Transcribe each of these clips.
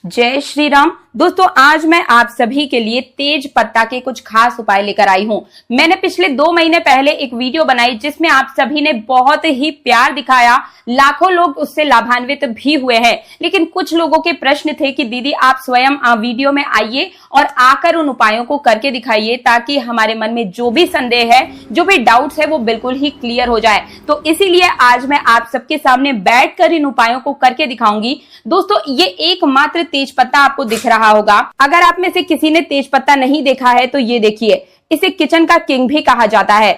जय श्री राम। दोस्तों, आज मैं आप सभी के लिए तेज पत्ता के कुछ खास उपाय लेकर आई हूं। मैंने पिछले 2 महीने पहले एक वीडियो बनाई जिसमें आप सभी ने बहुत ही प्यार दिखाया, लाखों लोग उससे लाभान्वित भी हुए हैं। लेकिन कुछ लोगों के प्रश्न थे कि दीदी आप स्वयं वीडियो में आइए और आकर उन उपायों को करके दिखाइए ताकि हमारे मन में जो भी संदेह है, जो भी डाउट्स है, वो बिल्कुल ही क्लियर हो जाए। तो इसीलिए आज मैं आप सबके सामने बैठकर इन उपायों को करके दिखाऊंगी। दोस्तों, ये एकमात्र तेज पत्ता आपको दिख रहा होगा। अगर आप में से किसी ने तेज पत्ता नहीं देखा है तो ये देखिए, इसे किचन का किंग भी कहा जाता है।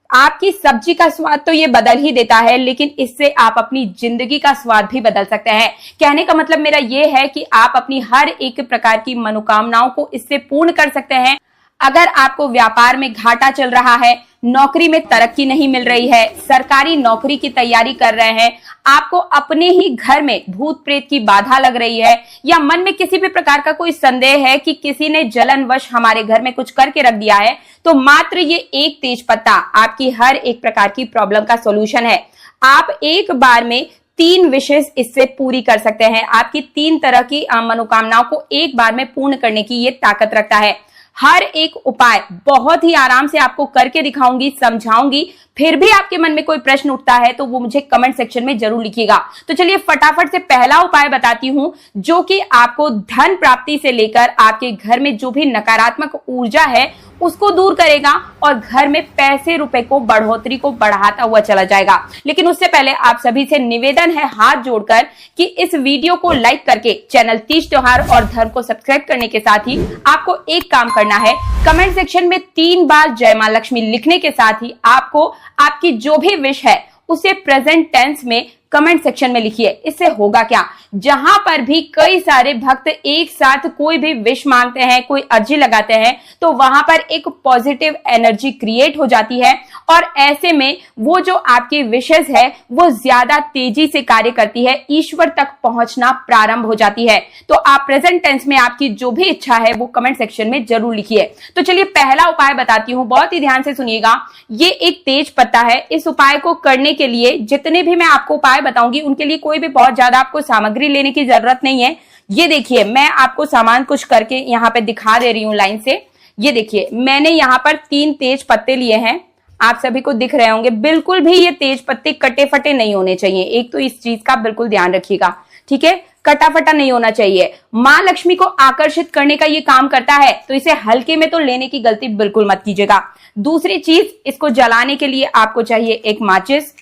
आपकी सब्जी का स्वाद तो ये बदल ही देता है, लेकिन इससे आप अपनी जिंदगी का स्वाद भी बदल सकते हैं। कहने का मतलब मेरा ये है कि आप अपनी हर एक प्रकार की मनोकामनाओं को इससे पूर्ण कर सकते हैं। अगर आपको व्यापार में घाटा चल रहा है, नौकरी में तरक्की नहीं मिल रही है, सरकारी नौकरी की तैयारी कर रहे हैं, आपको अपने ही घर में भूत प्रेत की बाधा लग रही है, या मन में किसी भी प्रकार का कोई संदेह है कि किसी ने जलनवश हमारे घर में कुछ करके रख दिया है, तो मात्र ये एक तेज पत्ता आपकी हर एक प्रकार की प्रॉब्लम का सॉल्यूशन है। आप एक बार में 3 विशेष इससे पूरी कर सकते हैं। आपकी 3 तरह की मनोकामनाओं को एक बार में पूर्ण करने की ये ताकत रखता है। हर एक उपाय बहुत ही आराम से आपको करके दिखाऊंगी, समझाऊंगी। फिर भी आपके मन में कोई प्रश्न उठता है तो वो मुझे कमेंट सेक्शन में जरूर लिखिएगा। तो चलिए फटाफट से पहला उपाय बताती हूं, जो कि आपको धन प्राप्ति से लेकर आपके घर में जो भी नकारात्मक ऊर्जा है उसको दूर करेगा और घर में पैसे रुपए को बढ़ोतरी को बढ़ाता हुआ चला जाएगा। लेकिन उससे पहले आप सभी से निवेदन है हाथ जोड़कर कि इस वीडियो को लाइक करके चैनल तीज त्योहार और धर्म को सब्सक्राइब करने के साथ ही आपको एक काम करना है, कमेंट सेक्शन में 3 बार जय मां लक्ष्मी लिखने के साथ ही आपको आपकी जो भी विश है उसे प्रेजेंट टेंस में कमेंट सेक्शन में लिखिए। इससे होगा क्या, जहां पर भी कई सारे भक्त एक साथ कोई भी विश मांगते हैं, कोई अर्जी लगाते हैं, तो वहां पर एक पॉजिटिव एनर्जी क्रिएट हो जाती है और ऐसे में वो जो आपकी विशेस है वो ज्यादा तेजी से कार्य करती है, ईश्वर तक पहुंचना प्रारंभ हो जाती है। तो आप प्रेजेंट टेंस में आपकी जो भी इच्छा है वो कमेंट सेक्शन में जरूर लिखिए। तो चलिए पहला उपाय बताती हूं, बहुत ही ध्यान से सुनिएगा। ये एक तेज पत्ता है। इस उपाय को करने के लिए जितने भी मैं आपको उपाय बताऊंगी उनके लिए कोई भी बहुत ज्यादा आपको सामग्री लेने की जरूरत नहीं है। ये देखिए, मैं आपको सामान कुछ करके यहाँ पे दिखा दे रही हूँ लाइन से। ये देखिए, मैंने यहाँ पर 3 तेज पत्ते लिए हैं। आप सभी को दिख रहे होंगे। बिल्कुल भी ये तेज पत्ते कटे फटे नहीं होने चाहिए। एक तो इस चीज का बिल्कुल ध्यान रखिएगा, ठीक है, कटा फटा नहीं होना चाहिए। मां लक्ष्मी को आकर्षित करने का ये काम करता है, तो इसे हल्के में तो लेने की गलती बिल्कुल मत कीजिएगा। दूसरी चीज, इसको जलाने के लिए आपको चाहिए एक माचिस,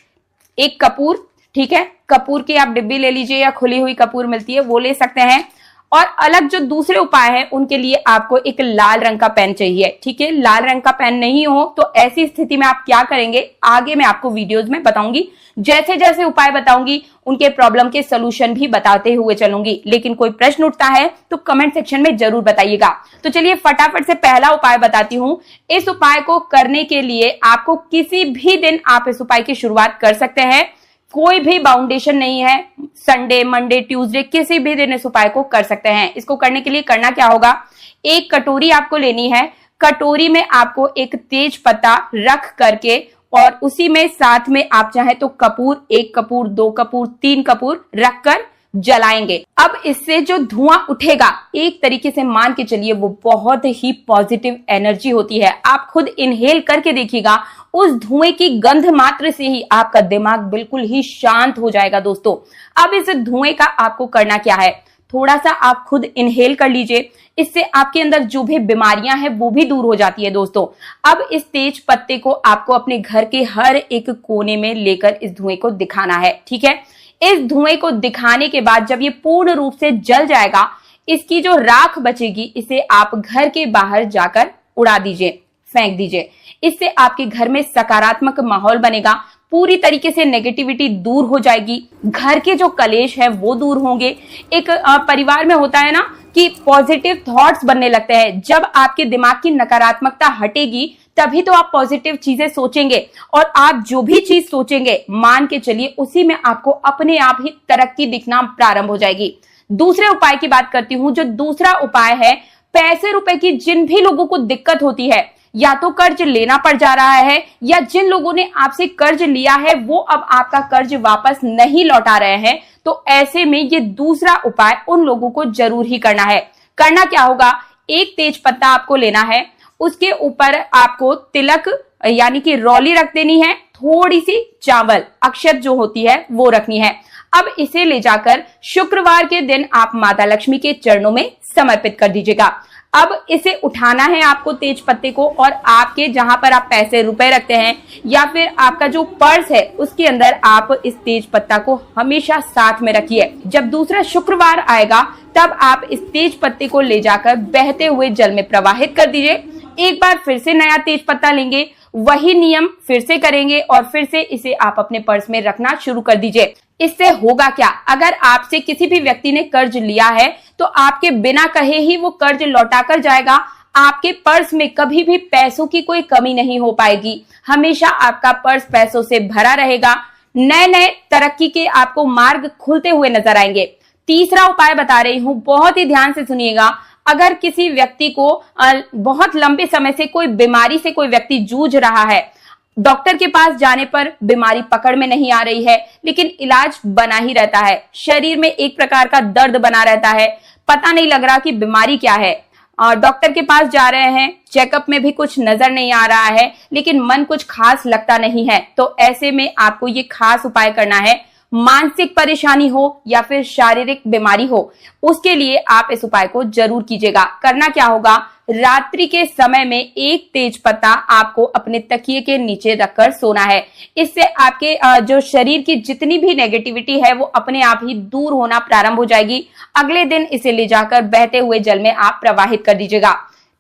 एक कपूर, ठीक है, कपूर की आप डिब्बी ले लीजिए या खुली हुई कपूर मिलती है वो ले सकते हैं। और अलग जो दूसरे उपाय है उनके लिए आपको एक लाल रंग का पेन चाहिए, ठीक है। लाल रंग का पेन नहीं हो तो ऐसी स्थिति में आप क्या करेंगे आगे मैं आपको वीडियोस में बताऊंगी। जैसे जैसे उपाय बताऊंगी उनके प्रॉब्लम के सोल्यूशन भी बताते हुए चलूंगी। लेकिन कोई प्रश्न उठता है तो कमेंट सेक्शन में जरूर बताइएगा। तो चलिए फटाफट से पहला उपाय बताती हूं। इस उपाय को करने के लिए आपको किसी भी दिन आप इस उपाय की शुरुआत कर सकते हैं। कोई भी बाउंडेशन नहीं है, संडे, मंडे, ट्यूसडे, किसी भी दिन इस उपाय को कर सकते हैं। इसको करने के लिए करना क्या होगा, एक कटोरी आपको लेनी है। कटोरी में आपको एक तेज पत्ता रख करके और उसी में साथ में आप चाहे तो कपूर, 1 कपूर, 2 कपूर, 3 कपूर रखकर जलाएंगे। अब इससे जो धुआं उठेगा, एक तरीके से मान के चलिए वो बहुत ही पॉजिटिव एनर्जी होती है। आप खुद इनहेल करके देखिएगा, उस धुएं की गंध मात्र से ही आपका दिमाग बिल्कुल ही शांत हो जाएगा। दोस्तों, अब इस धुएं का आपको करना क्या है, थोड़ा सा आप खुद इनहेल कर लीजिए। इससे आपके अंदर जो भी बीमारियां हैं वो भी दूर हो जाती है। दोस्तों, अब इस तेज पत्ते को आपको अपने घर के हर एक कोने में लेकर इस धुएं को दिखाना है, ठीक है। इस धुएं को दिखाने के बाद जब ये पूर्ण रूप से जल जाएगा, इसकी जो राख बचेगी इसे आप घर के बाहर जाकर उड़ा दीजिए, फेंक दीजिए। इससे आपके घर में सकारात्मक माहौल बनेगा, पूरी तरीके से नेगेटिविटी दूर हो जाएगी, घर के जो कलेश है वो दूर होंगे। एक परिवार में होता है ना कि पॉजिटिव थॉट्स बनने लगते हैं। जब आपके दिमाग की नकारात्मकता हटेगी तभी तो आप पॉजिटिव चीजें सोचेंगे और आप जो भी चीज सोचेंगे मान के चलिए उसी में आपको अपने आप ही तरक्की दिखना प्रारंभ हो जाएगी। दूसरे उपाय की बात करती हूं। जो दूसरा उपाय है, पैसे रुपए की जिन भी लोगों को दिक्कत होती है, या तो कर्ज लेना पड़ जा रहा है या जिन लोगों ने आपसे कर्ज लिया है वो अब आपका कर्ज वापस नहीं लौटा रहे हैं, तो तो ऐसे में ये दूसरा उपाय उन लोगों को जरूर ही करना है। करना क्या होगा, एक तेज पत्ता आपको लेना है, उसके ऊपर आपको तिलक यानी कि रौली रख देनी है, थोड़ी सी चावल अक्षत जो होती है वो रखनी है। अब इसे ले जाकर शुक्रवार के दिन आप माता लक्ष्मी के चरणों में समर्पित कर दीजिएगा। अब इसे उठाना है आपको तेज पत्ते को, और आपके जहां पर आप पैसे रुपए रखते हैं या फिर आपका जो पर्स है उसके अंदर आप इस तेज पत्ता को हमेशा साथ में रखिए। जब दूसरा शुक्रवार आएगा तब आप इस तेज पत्ते को ले जाकर बहते हुए जल में प्रवाहित कर दीजिए। एक बार फिर से नया तेज पत्ता लेंगे, वही नियम फिर से करेंगे और फिर से इसे आप अपने पर्स में रखना शुरू कर दीजिए। इससे होगा क्या, अगर आपसे किसी भी व्यक्ति ने कर्ज लिया है तो आपके बिना कहे ही वो कर्ज लौटा कर जाएगा। आपके पर्स में कभी भी पैसों की कोई कमी नहीं हो पाएगी, हमेशा आपका पर्स पैसों से भरा रहेगा। नए नए तरक्की के आपको मार्ग खुलते हुए नजर आएंगे। तीसरा उपाय बता रही हूं, बहुत ही ध्यान से सुनिएगा। अगर किसी व्यक्ति को बहुत लंबे समय से कोई बीमारी से कोई व्यक्ति जूझ रहा है, डॉक्टर के पास जाने पर बीमारी पकड़ में नहीं आ रही है, लेकिन इलाज बना ही रहता है, शरीर में एक प्रकार का दर्द बना रहता है, पता नहीं लग रहा कि बीमारी क्या है, डॉक्टर के पास जा रहे हैं, चेकअप में भी कुछ नजर नहीं आ रहा है, लेकिन मन कुछ खास लगता नहीं है, तो ऐसे में आपको ये खास उपाय करना है। मानसिक परेशानी हो या फिर शारीरिक बीमारी हो, उसके लिए आप इस उपाय को जरूर कीजिएगा। करना क्या होगा, रात्रि के समय में एक तेज पत्ता आपको अपने तकिए के नीचे रखकर सोना है। इससे आपके जो शरीर की जितनी भी नेगेटिविटी है वो अपने आप ही दूर होना प्रारंभ हो जाएगी। अगले दिन इसे ले जाकर बहते हुए जल में आप प्रवाहित कर दीजिएगा।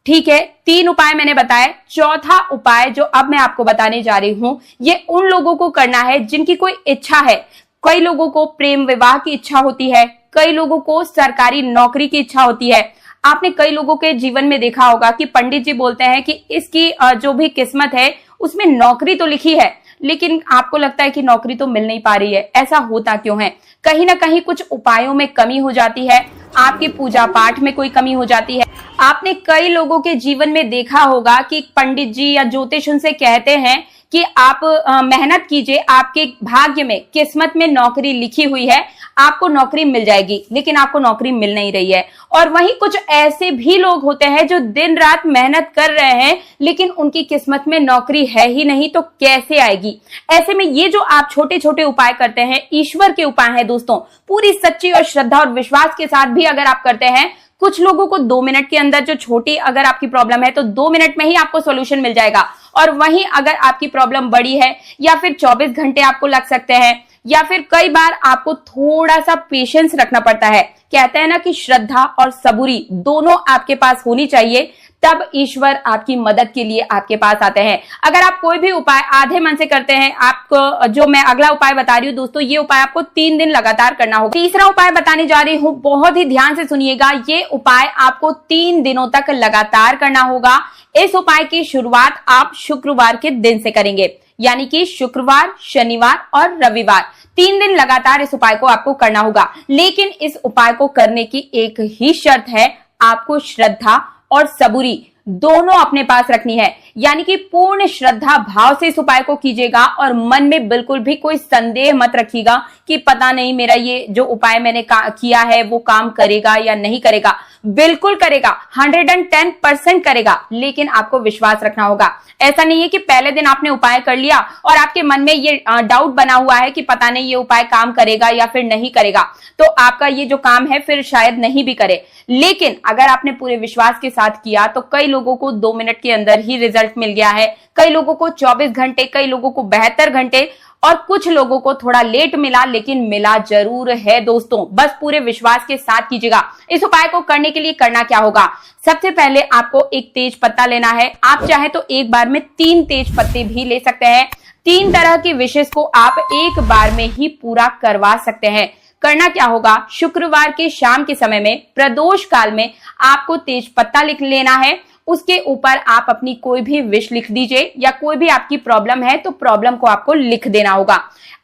ठीक है, 3 उपाय मैंने बताए। चौथा उपाय जो अब मैं आपको बताने जा रही हूं, ये उन लोगों को करना है जिनकी कोई इच्छा है। कई लोगों को प्रेम विवाह की इच्छा होती है, कई लोगों को सरकारी नौकरी की इच्छा होती है। आपने कई लोगों के जीवन में देखा होगा कि पंडित जी बोलते हैं कि इसकी जो भी किस्मत है उसमें नौकरी तो लिखी है, लेकिन आपको लगता है कि नौकरी तो मिल नहीं पा रही है। ऐसा होता क्यों है? कहीं ना कहीं कुछ उपायों में कमी हो जाती है, आपकी पूजा पाठ में कोई कमी हो जाती है। आपने कई लोगों के जीवन में देखा होगा कि पंडित जी या ज्योतिष उनसे कहते हैं कि आप मेहनत कीजिए, आपके भाग्य में किस्मत में नौकरी लिखी हुई है, आपको नौकरी मिल जाएगी, लेकिन आपको नौकरी मिल नहीं रही है। और वहीं कुछ ऐसे भी लोग होते हैं जो दिन रात मेहनत कर रहे हैं, लेकिन उनकी किस्मत में नौकरी है ही नहीं, तो कैसे आएगी? ऐसे में ये जो आप छोटे छोटे उपाय करते हैं, ईश्वर के उपाय हैं दोस्तों। पूरी सच्ची और श्रद्धा और विश्वास के साथ भी अगर आप करते हैं, कुछ लोगों को 2 मिनट के अंदर, जो छोटी अगर आपकी प्रॉब्लम है तो 2 मिनट में ही आपको सॉल्यूशन मिल जाएगा। और वहीं अगर आपकी प्रॉब्लम बड़ी है या फिर 24 घंटे आपको लग सकते हैं, या फिर कई बार आपको थोड़ा सा पेशेंस रखना पड़ता है। कहते हैं ना कि श्रद्धा और सबूरी दोनों आपके पास होनी चाहिए, तब ईश्वर आपकी मदद के लिए आपके पास आते हैं। अगर आप कोई भी उपाय आधे मन से करते हैं, आपको जो मैं अगला उपाय बता रही हूँ दोस्तों, ये उपाय आपको 3 दिन लगातार करना होगा। तीसरा उपाय बताने जा रही हूँ, बहुत ही ध्यान से सुनिएगा। ये उपाय आपको 3 दिनों तक लगातार करना होगा। इस उपाय की शुरुआत आप शुक्रवार के दिन से करेंगे, यानी कि शुक्रवार, शनिवार और रविवार, 3 दिन लगातार इस उपाय को आपको करना होगा। लेकिन इस उपाय को करने की एक ही शर्त है, आपको श्रद्धा और सबूरी दोनों अपने पास रखनी है। यानी कि पूर्ण श्रद्धा भाव से इस उपाय को कीजिएगा और मन में बिल्कुल भी कोई संदेह मत रखिएगा कि पता नहीं मेरा ये जो उपाय मैंने किया है वो काम करेगा या नहीं करेगा। बिल्कुल करेगा, 110% करेगा, लेकिन आपको विश्वास रखना होगा। ऐसा नहीं है कि पहले दिन आपने उपाय कर लिया और आपके मन में ये डाउट बना हुआ है कि पता नहीं ये उपाय काम करेगा या फिर नहीं करेगा, तो आपका ये जो काम है फिर शायद नहीं भी करे। लेकिन अगर आपने पूरे विश्वास के साथ किया तो कई लोगों को 2 मिनट के अंदर ही रिजल्ट मिल गया है, कई लोगों को 24 घंटे, कई लोगों को 72 घंटे और कुछ लोगों को थोड़ा लेट मिला, लेकिन मिला जरूर है दोस्तों। बस पूरे विश्वास के साथ कीजिएगा। इस उपाय को करने के लिए करना क्या होगा, सबसे पहले आपको एक तेज पत्ता लेना है। आप चाहे तो एक बार में 3 तेज पत्ते भी ले सकते हैं। 3 तरह की विशेष को आप एक बार में ही पूरा करवा सकते हैं। करना क्या होगा, शुक्रवार के शाम के समय में प्रदोष काल में आपको तेज पत्ता लिख लेना है। उसके ऊपर आप अपनी कोई भी विश लिख दीजिए, या कोई भी आपकी प्रॉब्लम है तो प्रॉब्लम को आपको लिख देना होगा।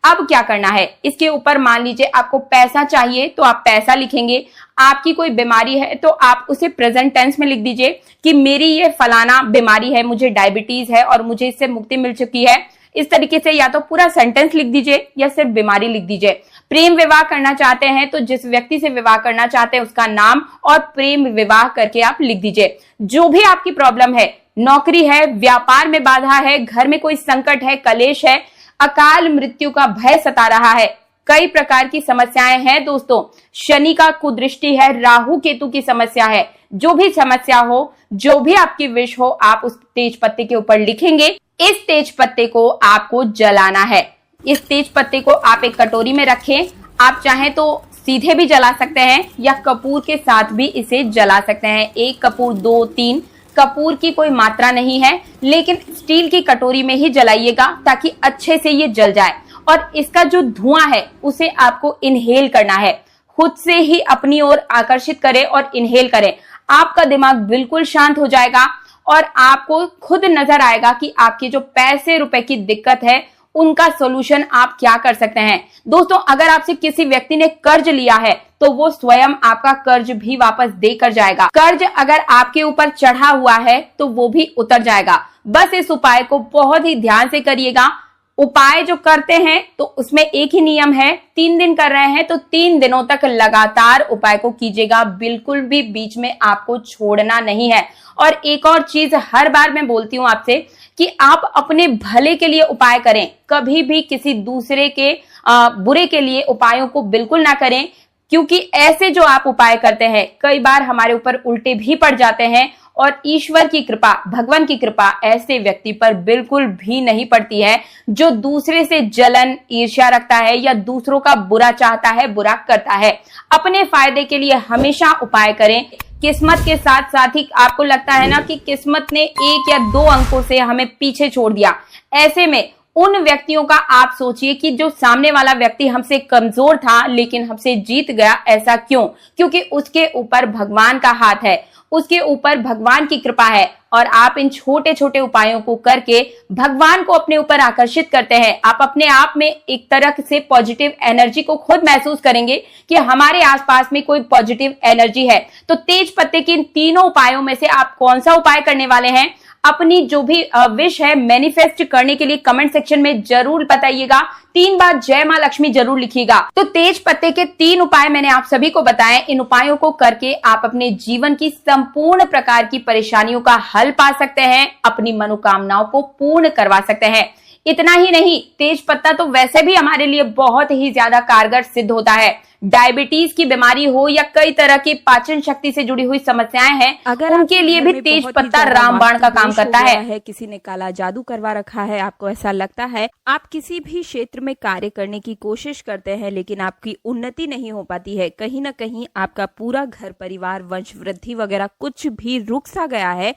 अब क्या करना है, इसके ऊपर मान लीजिए आपको पैसा चाहिए तो आप पैसा लिखेंगे, आपकी कोई बीमारी है तो आप उसे प्रेजेंट टेंस में लिख दीजिए कि मेरी ये फलाना बीमारी है, मुझे डायबिटीज है और मुझे इससे मुक्ति मिल चुकी है। इस तरीके से या तो पूरा सेंटेंस लिख दीजिए या सिर्फ बीमारी लिख दीजिए। प्रेम विवाह करना चाहते हैं तो जिस व्यक्ति से विवाह करना चाहते हैं उसका नाम और प्रेम विवाह करके आप लिख दीजिए। जो भी आपकी प्रॉब्लम है, नौकरी है, व्यापार में बाधा है, घर में कोई संकट है, कलेश है, अकाल मृत्यु का भय सता रहा है, कई प्रकार की समस्याएं हैं दोस्तों, शनि का कुदृष्टि है, राहु केतु की समस्या है, जो भी समस्या हो, जो भी आपकी विश हो, आप उस तेज पत्ते के ऊपर लिखेंगे। इस तेज पत्ते को आपको जलाना है। इस तेज पत्ते को आप एक कटोरी में रखें। आप चाहें तो सीधे भी जला सकते हैं या कपूर के साथ भी इसे जला सकते हैं। 1 कपूर, 2, 3 कपूर की कोई मात्रा नहीं है, लेकिन स्टील की कटोरी में ही जलाइएगा ताकि अच्छे से ये जल जाए। और इसका जो धुआं है उसे आपको इनहेल करना है, खुद से ही अपनी ओर आकर्षित करें और इनहेल करें। आपका दिमाग बिल्कुल शांत हो जाएगा और आपको खुद नजर आएगा कि आपकी जो पैसे रुपए की दिक्कत है उनका सॉल्यूशन आप क्या कर सकते हैं। दोस्तों, अगर आपसे किसी व्यक्ति ने कर्ज लिया है तो वो स्वयं आपका कर्ज भी वापस देकर जाएगा। कर्ज अगर आपके ऊपर चढ़ा हुआ है तो वो भी उतर जाएगा। बस इस उपाय को बहुत ही ध्यान से करिएगा। उपाय जो करते हैं तो उसमें एक ही नियम है, 3 दिन कर रहे हैं तो 3 दिनों तक लगातार उपाय को कीजिएगा, बिल्कुल भी बीच में आपको छोड़ना नहीं है। और एक और चीज हर बार मैं बोलती हूँ आपसे कि आप अपने भले के लिए उपाय करें, कभी भी किसी दूसरे के बुरे के लिए उपायों को बिल्कुल ना करें, क्योंकि ऐसे जो आप उपाय करते हैं कई बार हमारे ऊपर उल्टे भी पड़ जाते हैं और ईश्वर की कृपा, भगवान की कृपा ऐसे व्यक्ति पर बिल्कुल भी नहीं पड़ती है जो दूसरे से जलन, ईर्ष्या रखता है या दूसरों का बुरा चाहता है, बुरा करता है। अपने फायदे के लिए हमेशा उपाय करें। किस्मत के साथ साथ ही आपको लगता है ना कि किस्मत ने 1 या 2 अंकों से हमें पीछे छोड़ दिया, ऐसे में उन व्यक्तियों का आप सोचिए कि जो सामने वाला व्यक्ति हमसे कमजोर था लेकिन हमसे जीत गया। ऐसा क्यों? क्योंकि उसके ऊपर भगवान का हाथ है, उसके ऊपर भगवान की कृपा है। और आप इन छोटे छोटे उपायों को करके भगवान को अपने ऊपर आकर्षित करते हैं। आप अपने आप में एक तरह से पॉजिटिव एनर्जी को खुद महसूस करेंगे कि हमारे आसपास में कोई पॉजिटिव एनर्जी है। तो तेज पत्ते के इन तीनों उपायों में से आप कौन सा उपाय करने वाले हैं, अपनी जो भी विश है मैनिफेस्ट करने के लिए कमेंट सेक्शन में जरूर बताइएगा। 3 बार जय मां लक्ष्मी जरूर लिखिएगा। तो तेज पत्ते के 3 उपाय मैंने आप सभी को बताए। इन उपायों को करके आप अपने जीवन की संपूर्ण प्रकार की परेशानियों का हल पा सकते हैं, अपनी मनोकामनाओं को पूर्ण करवा सकते हैं। इतना ही नहीं, तेज पत्ता तो वैसे भी हमारे लिए बहुत ही ज्यादा कारगर सिद्ध होता है। डायबिटीज की बीमारी हो या कई तरह की पाचन शक्ति से जुड़ी हुई समस्याएं हैं, अगर उनके लिए भी तेज पत्ता रामबाण का काम करता है। किसी ने काला जादू करवा रखा है, आपको ऐसा लगता है, आप किसी भी क्षेत्र में कार्य करने की कोशिश करते हैं लेकिन आपकी उन्नति नहीं हो पाती है, कहीं ना कहीं आपका पूरा घर परिवार, वंश वृद्धि वगैरह कुछ भी रुक सा गया है,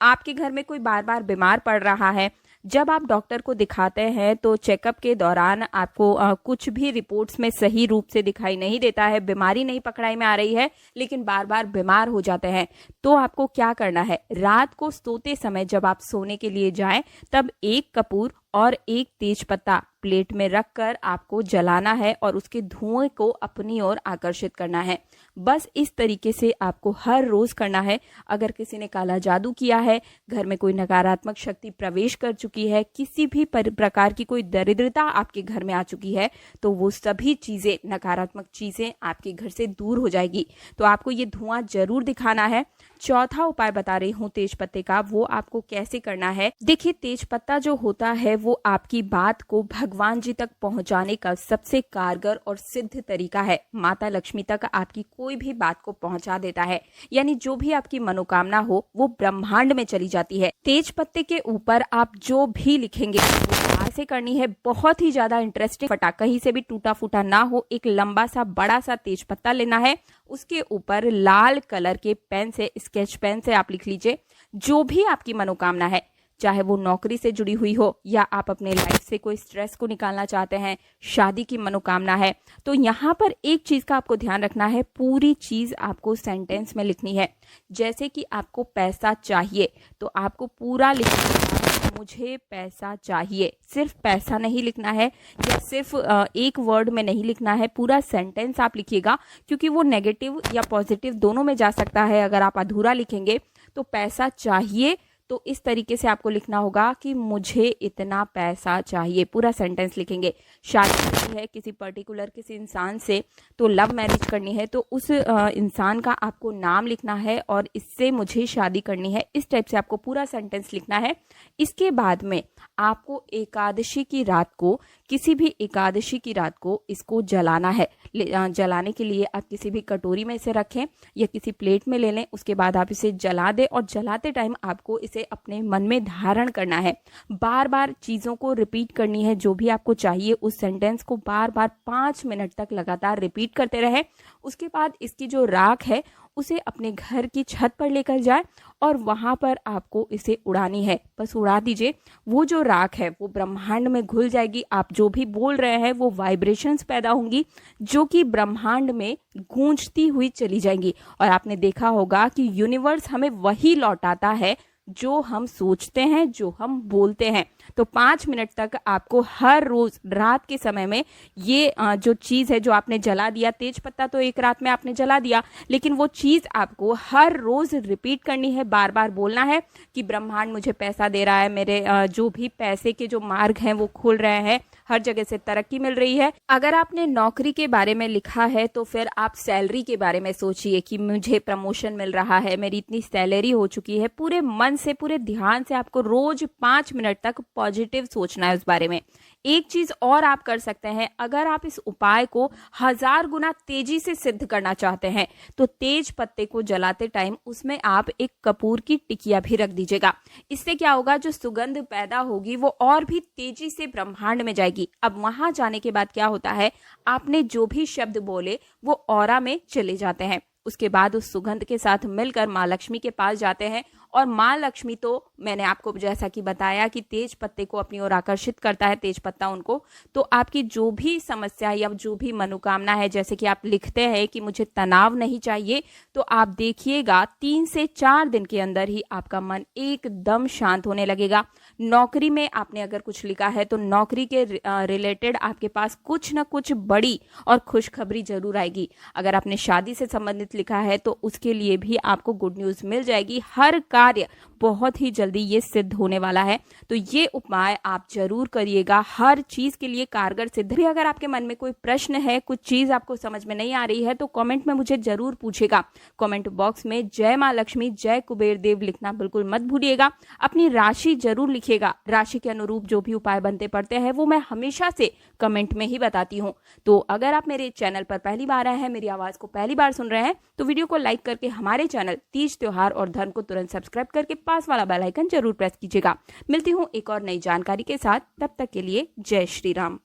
आपके घर में कोई बार बार बीमार पड़ रहा है, जब आप डॉक्टर को दिखाते हैं तो चेकअप के दौरान आपको कुछ भी रिपोर्ट्स में सही रूप से दिखाई नहीं देता है, बीमारी नहीं पकड़ाई में आ रही है लेकिन बार बार बीमार हो जाते हैं, तो आपको क्या करना है, रात को सोते समय जब आप सोने के लिए जाएं तब 1 कपूर और 1 तेज पत्ता प्लेट में रखकर आपको जलाना है और उसके धुएं को अपनी ओर आकर्षित करना है। बस इस तरीके से आपको हर रोज करना है। अगर किसी ने काला जादू किया है, घर में कोई नकारात्मक शक्ति प्रवेश कर चुकी है, किसी भी प्रकार की कोई दरिद्रता आपके घर में आ चुकी है, तो वो सभी चीजें, नकारात्मक चीजें आपके घर से दूर हो जाएगी। तो आपको ये धुआं जरूर दिखाना है। चौथा उपाय बता रही हूँ तेज पत्ते का, वो आपको कैसे करना है। देखिए, तेज पत्ता जो होता है वो आपकी बात को भगवान जी तक पहुंचाने का सबसे कारगर और सिद्ध तरीका है। माता लक्ष्मी तक आपकी कोई भी बात को पहुंचा देता है, यानी जो भी आपकी मनोकामना हो वो ब्रह्मांड में चली जाती है। तेज पत्ते के ऊपर आप जो भी लिखेंगे वो प्यार से करनी है, बहुत ही ज्यादा इंटरेस्टिंग, फटाक कहीं से भी टूटा फूटा ना हो। एक लंबा सा बड़ा सा तेज पत्ता लेना है, उसके ऊपर लाल कलर के पेन से, स्केच पेन से आप लिख लीजिए जो भी आपकी मनोकामना है, चाहे वो नौकरी से जुड़ी हुई हो या आप अपने लाइफ से कोई स्ट्रेस को निकालना चाहते हैं, शादी की मनोकामना है। तो यहाँ पर एक चीज का आपको ध्यान रखना है, पूरी चीज आपको सेंटेंस में लिखनी है। जैसे कि आपको पैसा चाहिए तो आपको पूरा लिखना है, मुझे पैसा चाहिए। सिर्फ पैसा नहीं लिखना है या सिर्फ एक वर्ड में नहीं लिखना है, पूरा सेंटेंस आप लिखिएगा, क्योंकि वो नेगेटिव या पॉजिटिव दोनों में जा सकता है। अगर आप अधूरा लिखेंगे तो पैसा चाहिए तो तो इस तरीके से आपको लिखना होगा कि मुझे इतना पैसा चाहिए, पूरा सेंटेंस लिखेंगे। शादी करनी है किसी पर्टिकुलर किसी इंसान से, तो लव मैरिज करनी है, तो उस इंसान का आपको नाम लिखना है और इससे मुझे शादी करनी है, इस टाइप से आपको पूरा सेंटेंस लिखना है। इसके बाद में आपको एकादशी की रात को, किसी भी एकादशी की रात को इसको जलाना है। जलाने के लिए आप किसी भी कटोरी में इसे रखें या किसी प्लेट में ले लें, उसके बाद आप इसे जला दें और जलाते टाइम आपको इसे अपने मन में धारण करना है। बार बार चीज़ों को रिपीट करनी है, जो भी आपको चाहिए उस सेंटेंस को बार बार 5 मिनट तक लगातार रिपीट करते रहे। उसके बाद इसकी जो राख है उसे अपने घर की छत पर लेकर जाए और वहां पर आपको इसे उड़ानी है। बस उड़ा दीजिए, वो जो राख है वो ब्रह्मांड में घुल जाएगी। आप जो भी बोल रहे हैं वो वाइब्रेशंस पैदा होंगी जो कि ब्रह्मांड में गूंजती हुई चली जाएंगी। और आपने देखा होगा कि यूनिवर्स हमें वही लौटाता है जो हम सोचते हैं, जो हम बोलते हैं। तो 5 मिनट तक आपको हर रोज रात के समय में ये जो चीज है जो आपने जला दिया, तेज पत्ता तो एक रात में आपने जला दिया, लेकिन वो चीज आपको हर रोज रिपीट करनी है, बार बार बोलना है कि ब्रह्मांड मुझे पैसा दे रहा है, मेरे जो भी पैसे के जो मार्ग हैं वो खुल रहे हैं, हर जगह से तरक्की मिल रही है। अगर आपने नौकरी के बारे में लिखा है तो फिर आप सैलरी के बारे में सोचिए कि मुझे प्रमोशन मिल रहा है, मेरी इतनी सैलरी हो चुकी है। पूरे मन से, पूरे ध्यान से आपको रोज 5 मिनट तक पॉजिटिव सोचना है उस बारे में। एक चीज और आप कर सकते हैं, अगर आप इस उपाय को 1000 गुना तेजी से सिद्ध करना चाहते हैं तो तेज पत्ते को जलाते टाइम उसमें आप एक कपूर की टिकिया भी रख दीजिएगा। इससे क्या होगा, जो सुगंध पैदा होगी वो और भी तेजी से ब्रह्मांड में जाएगी। अब वहां जाने के बाद क्या होता है, आपने जो भी शब्द बोले वो ऑरा में चले जाते हैं। उसके बाद उस सुगंध के साथ मिलकर माँ लक्ष्मी के पास जाते हैं और माँ लक्ष्मी तो मैंने आपको जैसा कि बताया कि तेज पत्ते को अपनी ओर आकर्षित करता है, तेज पत्ता उनको। तो आपकी जो भी समस्या या जो भी मनोकामना है, जैसे कि आप लिखते हैं कि मुझे तनाव नहीं चाहिए, तो आप देखिएगा 3 से 4 दिन के अंदर ही आपका मन एकदम शांत होने लगेगा। नौकरी में आपने अगर कुछ लिखा है तो नौकरी के रिलेटेड आपके पास कुछ ना कुछ बड़ी और खुशखबरी जरूर आएगी। अगर आपने शादी से संबंधित लिखा है तो उसके लिए भी आपको गुड न्यूज मिल जाएगी। हर कार्य बहुत ही जल्दी ये सिद्ध होने वाला है। तो ये उपाय आप जरूर करिएगा, हर चीज के लिए कारगर सिद्ध। भी अगर आपके मन में कोई प्रश्न है, कुछ चीज आपको समझ में नहीं आ रही है तो कमेंट में मुझे जरूर पूछेगा। कमेंट बॉक्स में जय माँ लक्ष्मी, जय कुबेर देव लिखना बिल्कुल मत भूलिएगा। अपनी राशि जरूर लिखिएगा, राशि के अनुरूप जो भी उपाय बनते पड़ते हैं वो मैं हमेशा से कमेंट में ही बताती हूँ। तो अगर आप मेरे चैनल पर पहली बार आए हैं, मेरी आवाज को पहली बार सुन रहे हैं, तो वीडियो को लाइक करके हमारे चैनल तीज त्योहार और धर्म को तुरंत सब्सक्राइब करके पास वाला बेल आइकन जरूर प्रेस कीजिएगा। मिलती हूँ एक और नई जानकारी के साथ, तब तक के लिए जय श्री राम।